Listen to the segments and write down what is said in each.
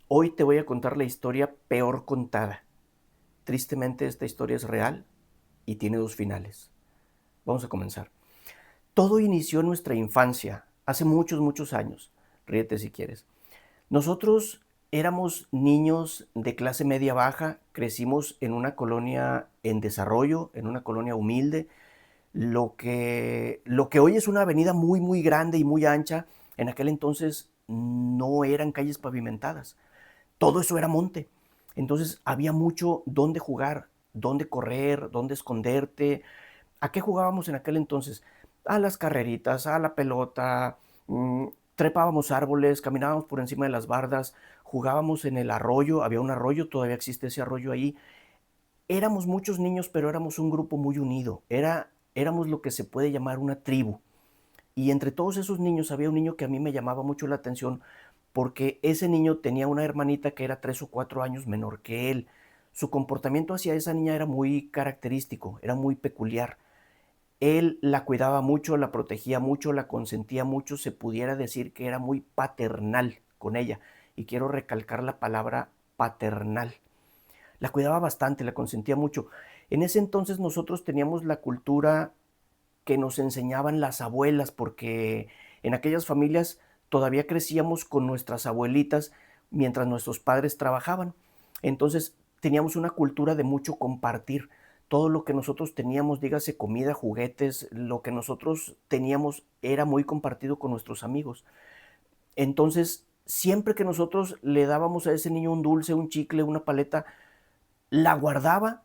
Hoy te voy a contar la historia peor contada. Tristemente, esta historia es real y tiene dos finales. Vamos a comenzar. Todo inició en nuestra infancia, hace muchos, muchos años. Ríete si quieres. Nosotros éramos niños de clase media baja, crecimos en una colonia en desarrollo, en una colonia humilde. Lo que hoy es una avenida muy, muy grande y muy ancha, en aquel entonces no eran calles pavimentadas. Todo eso era monte. Entonces había mucho dónde jugar, dónde correr, dónde esconderte. ¿A qué jugábamos en aquel entonces? A las carreritas, a la pelota, mm, trepábamos árboles, caminábamos por encima de las bardas, jugábamos en el arroyo, había un arroyo, todavía existe ese arroyo ahí. Éramos muchos niños, pero éramos un grupo muy unido. Éramos lo que se puede llamar una tribu. Y entre todos esos niños había un niño que a mí me llamaba mucho la atención porque ese niño tenía una hermanita que era 3 o 4 años menor que él. Su comportamiento hacia esa niña era muy característico, era muy peculiar. Él la cuidaba mucho, la protegía mucho, la consentía mucho, se pudiera decir que era muy paternal con ella. Y quiero recalcar la palabra paternal. La cuidaba bastante, la consentía mucho. En ese entonces nosotros teníamos la cultura que nos enseñaban las abuelas, porque en aquellas familias todavía crecíamos con nuestras abuelitas mientras nuestros padres trabajaban. Entonces teníamos una cultura de mucho compartir. Todo lo que nosotros teníamos, dígase comida, juguetes, lo que nosotros teníamos era muy compartido con nuestros amigos. Entonces, siempre que nosotros le dábamos a ese niño un dulce, un chicle, una paleta, la guardaba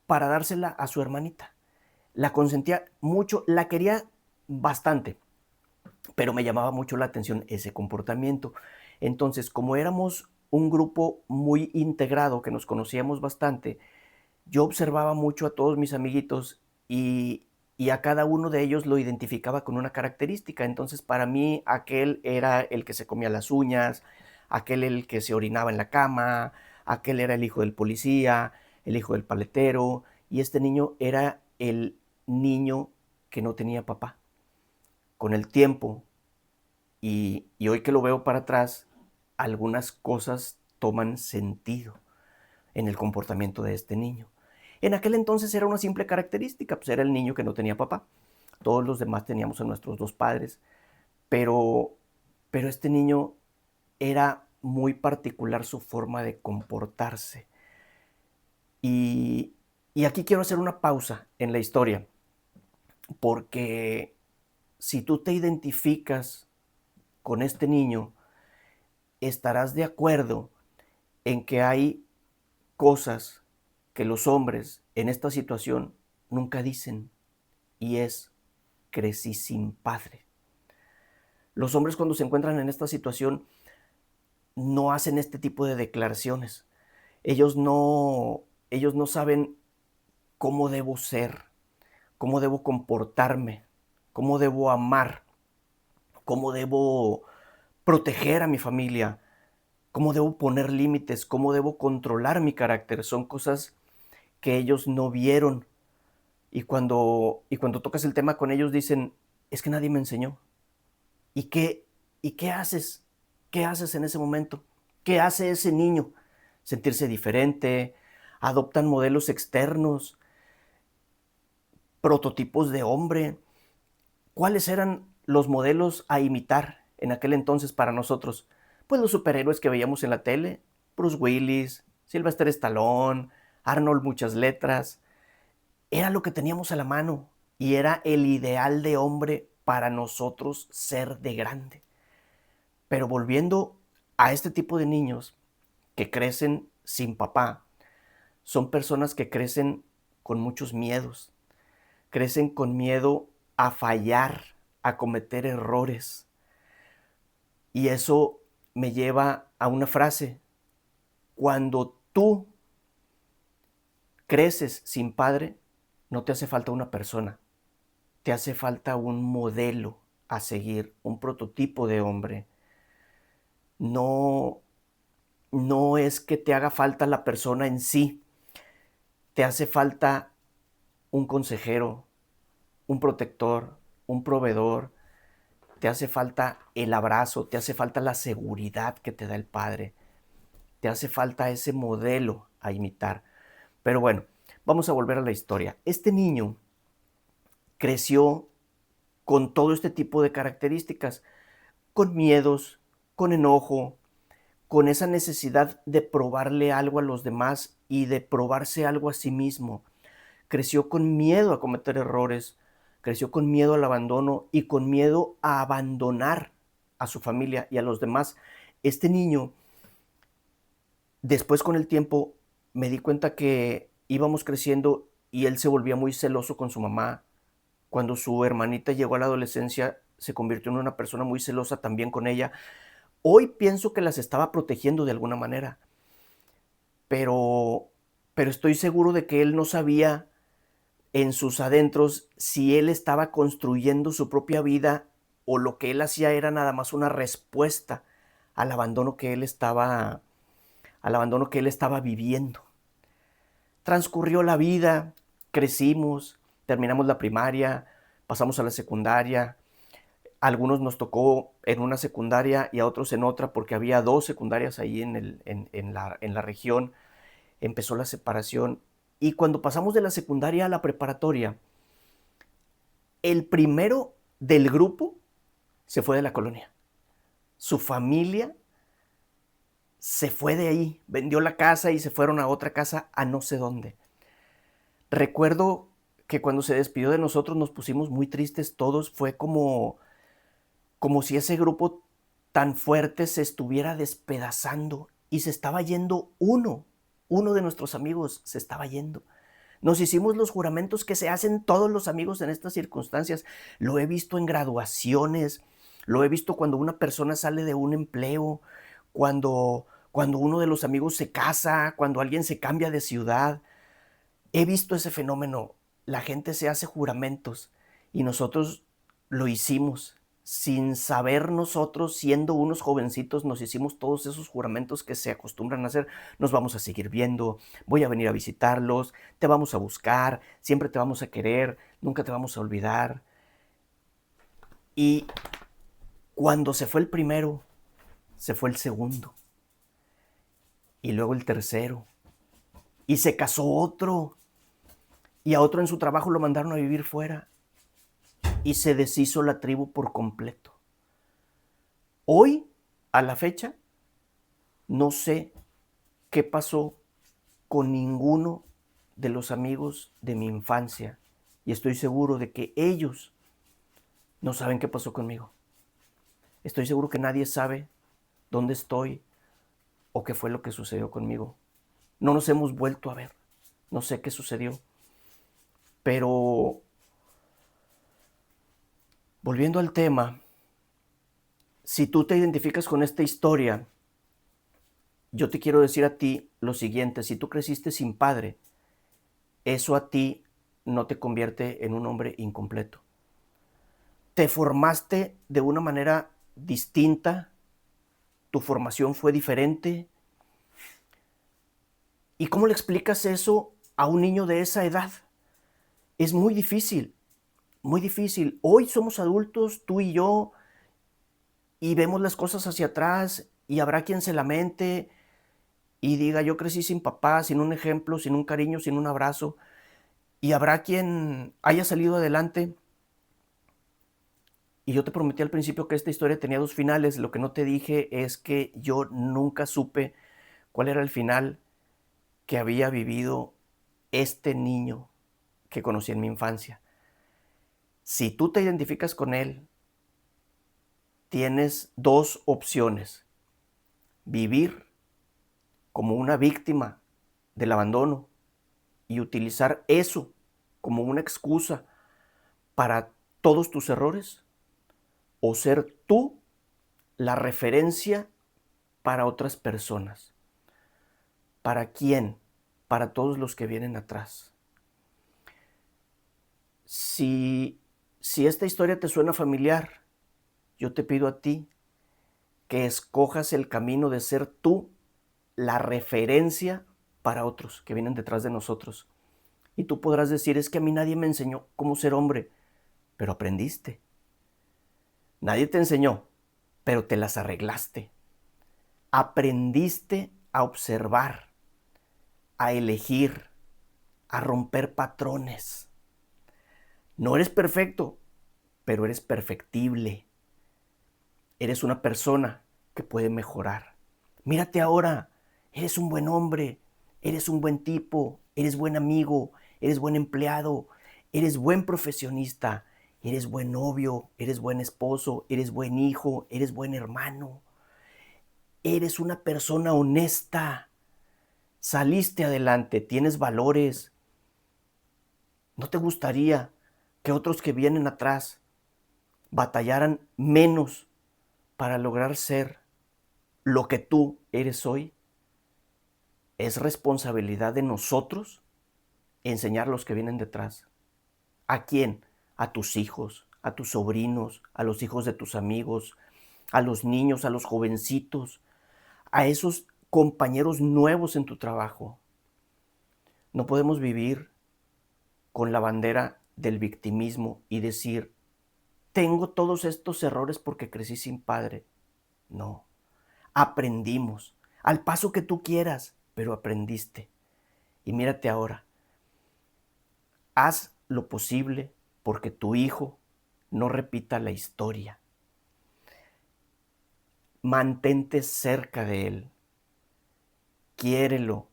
para dársela a su hermanita. La consentía mucho, la quería bastante, pero me llamaba mucho la atención ese comportamiento. Entonces, como éramos un grupo muy integrado, que nos conocíamos bastante, yo observaba mucho a todos mis amiguitos y a cada uno de ellos lo identificaba con una característica. Entonces, para mí, aquel era el que se comía las uñas, aquel el que se orinaba en la cama, aquel era el hijo del policía, el hijo del paletero, y este niño era el niño que no tenía papá. Con el tiempo, y hoy que lo veo para atrás, algunas cosas toman sentido en el comportamiento de este niño. En aquel entonces era una simple característica, pues era el niño que no tenía papá. Todos los demás teníamos a nuestros dos padres, pero, pero este niño era muy particular su forma de comportarse. Y, y aquí quiero hacer una pausa en la historia, porque si tú te identificas con este niño, estarás de acuerdo en que hay cosas que los hombres en esta situación nunca dicen, y es: crecí sin padre. Los hombres, cuando se encuentran en esta situación, no hacen este tipo de declaraciones. Ellos no saben cómo debo ser, cómo debo comportarme, cómo debo amar, cómo debo proteger a mi familia, cómo debo poner límites, cómo debo controlar mi carácter. Son cosas que ellos no vieron. Y cuando tocas el tema con ellos dicen: es que nadie me enseñó. ¿Y qué, y qué haces? ¿Qué haces en ese momento? ¿Qué hace ese niño? Sentirse diferente, adoptan modelos externos, prototipos de hombre. ¿Cuáles eran los modelos a imitar en aquel entonces para nosotros? Pues los superhéroes que veíamos en la tele: Bruce Willis, Sylvester Stallone, Arnold muchas letras. Era lo que teníamos a la mano y era el ideal de hombre para nosotros ser de grande. Pero volviendo a este tipo de niños que crecen sin papá, son personas que crecen con muchos miedos, crecen con miedo a fallar, a cometer errores. Y eso me lleva a una frase: cuando tú creces sin padre, no te hace falta una persona, te hace falta un modelo a seguir, un prototipo de hombre. No, no es que te haga falta la persona en sí, te hace falta un consejero, un protector, un proveedor, te hace falta el abrazo, te hace falta la seguridad que te da el padre. te hace falta ese modelo a imitar. Pero bueno, vamos a volver a la historia. Este niño creció con todo este tipo de características, con miedos, con enojo, con esa necesidad de probarle algo a los demás y de probarse algo a sí mismo. Creció con miedo a cometer errores, creció con miedo al abandono y con miedo a abandonar a su familia y a los demás. Este niño, después con el tiempo, me di cuenta que íbamos creciendo y él se volvía muy celoso con su mamá. Cuando su hermanita llegó a la adolescencia, se convirtió en una persona muy celosa también con ella. Hoy pienso que las estaba protegiendo de alguna manera, pero, pero estoy seguro de que él no sabía en sus adentros si él estaba construyendo su propia vida o lo que él hacía era nada más una respuesta al abandono que él estaba, al abandono que él estaba viviendo. Transcurrió la vida, crecimos, terminamos la primaria, pasamos a la secundaria. A algunos nos tocó en una secundaria y a otros en otra porque había dos secundarias ahí en la región. Empezó la separación y cuando pasamos de la secundaria a la preparatoria, el primero del grupo se fue de la colonia. Su familia se fue de ahí, vendió la casa y se fueron a otra casa a no sé dónde. Recuerdo que cuando se despidió de nosotros nos pusimos muy tristes todos, fue como si ese grupo tan fuerte se estuviera despedazando y se estaba yendo uno de nuestros amigos se estaba yendo. Nos hicimos los juramentos que se hacen todos los amigos en estas circunstancias. Lo he visto en graduaciones, lo he visto cuando una persona sale de un empleo, cuando uno de los amigos se casa, cuando alguien se cambia de ciudad. He visto ese fenómeno. La gente se hace juramentos y nosotros lo hicimos. Sin saber nosotros, siendo unos jovencitos, nos hicimos todos esos juramentos que se acostumbran a hacer. Nos vamos a seguir viendo, voy a venir a visitarlos, te vamos a buscar, siempre te vamos a querer, nunca te vamos a olvidar. Y cuando se fue el primero, se fue el segundo, y luego el tercero, y se casó otro, y a otro en su trabajo lo mandaron a vivir fuera, y se deshizo la tribu por completo. Hoy, a la fecha, no sé qué pasó con ninguno de los amigos de mi infancia y estoy seguro de que ellos no saben qué pasó conmigo. Estoy seguro que nadie sabe dónde estoy o qué fue lo que sucedió conmigo. No nos hemos vuelto a ver. No sé qué sucedió. Pero volviendo al tema, si tú te identificas con esta historia, yo te quiero decir a ti lo siguiente: si tú creciste sin padre, eso a ti no te convierte en un hombre incompleto. Te formaste de una manera distinta, tu formación fue diferente. ¿Y cómo le explicas eso a un niño de esa edad? Es muy difícil, muy difícil. Hoy somos adultos, tú y yo, y vemos las cosas hacia atrás y habrá quien se lamente y diga: yo crecí sin papá, sin un ejemplo, sin un cariño, sin un abrazo. Y habrá quien haya salido adelante. Y yo te prometí al principio que esta historia tenía dos finales. Lo que no te dije es que yo nunca supe cuál era el final que había vivido este niño que conocí en mi infancia. Si tú te identificas con él, tienes dos opciones: vivir como una víctima del abandono y utilizar eso como una excusa para todos tus errores, o ser tú la referencia para otras personas. ¿Para quién? Para todos los que vienen atrás. Si esta historia te suena familiar, yo te pido a ti que escojas el camino de ser tú la referencia para otros que vienen detrás de nosotros. Y tú podrás decir: es que a mí nadie me enseñó cómo ser hombre, pero aprendiste. Nadie te enseñó, pero te las arreglaste. Aprendiste a observar, a elegir, a romper patrones. No eres perfecto, pero eres perfectible. Eres una persona que puede mejorar. Mírate ahora, eres un buen hombre, eres un buen tipo, eres buen amigo, eres buen empleado, eres buen profesionista, eres buen novio, eres buen esposo, eres buen hijo, eres buen hermano. Eres una persona honesta, saliste adelante, tienes valores. ¿No te gustaría que otros que vienen atrás batallaran menos para lograr ser lo que tú eres hoy? Es responsabilidad de nosotros enseñar a los que vienen detrás. ¿A quién? A tus hijos, a tus sobrinos, a los hijos de tus amigos, a los niños, a los jovencitos, a esos compañeros nuevos en tu trabajo. No podemos vivir con la bandera del victimismo y decir, tengo todos estos errores porque crecí sin padre. No, aprendimos, al paso que tú quieras, pero aprendiste. Y mírate ahora, haz lo posible porque tu hijo no repita la historia. Mantente cerca de él, quiérelo,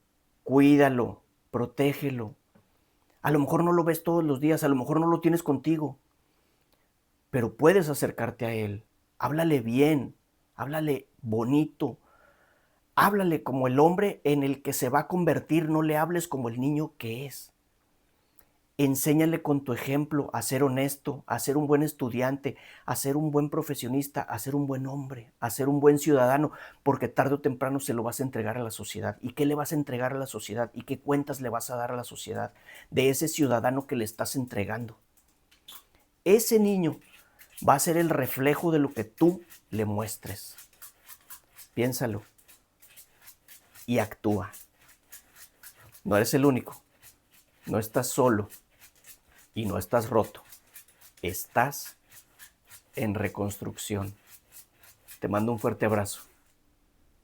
cuídalo, protégelo. A lo mejor no lo ves todos los días, a lo mejor no lo tienes contigo, pero puedes acercarte a él. Háblale bien, háblale bonito, háblale como el hombre en el que se va a convertir, no le hables como el niño que es. Enséñale con tu ejemplo a ser honesto, a ser un buen estudiante, a ser un buen profesionista, a ser un buen hombre, a ser un buen ciudadano, porque tarde o temprano se lo vas a entregar a la sociedad. ¿Y qué le vas a entregar a la sociedad? ¿Y qué cuentas le vas a dar a la sociedad de ese ciudadano que le estás entregando? Ese niño va a ser el reflejo de lo que tú le muestres. Piénsalo y actúa. No eres el único, no estás solo y no estás roto. Estás en reconstrucción. Te mando un fuerte abrazo.